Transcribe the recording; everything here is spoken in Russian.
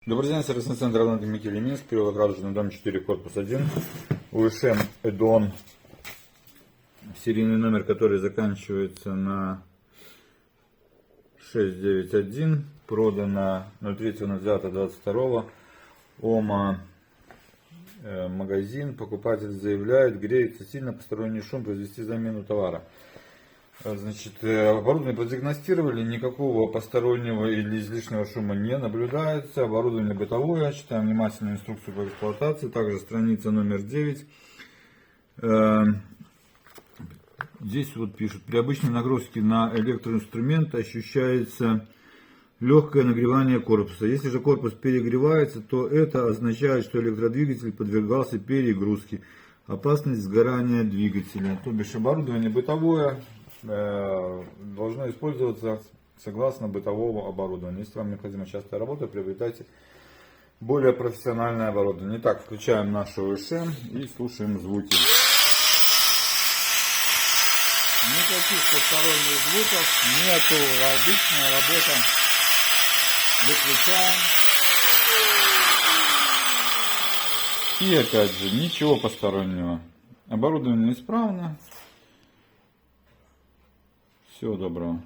Добрый день, сервисный центр Дмитрий Минск, переулок Радужный, дом 4, корпус 1. УШМ Эдон, серийный номер, который заканчивается на 691, продано 03.09.22. ОМА магазин, покупатель заявляет, греется сильно, посторонний шум, произвести замену товара. Значит, оборудование продиагностировали, никакого постороннего или излишнего шума не наблюдается. Оборудование бытовое, читаем внимательно инструкцию по эксплуатации, также страница номер 9. Здесь вот пишут, при обычной нагрузке на электроинструмент ощущается легкое нагревание корпуса. Если же корпус перегревается, то это означает, что электродвигатель подвергался перегрузке. Опасность сгорания двигателя. То бишь оборудование бытовое должно использоваться согласно бытового оборудования. Если вам необходима частая работа, приобретайте более профессиональное оборудование. Итак, включаем нашу УШМ и слушаем звуки. Никаких посторонних звуков нету, обычная работа. Выключаем. И опять же, ничего постороннего. Оборудование исправно. Всего доброго.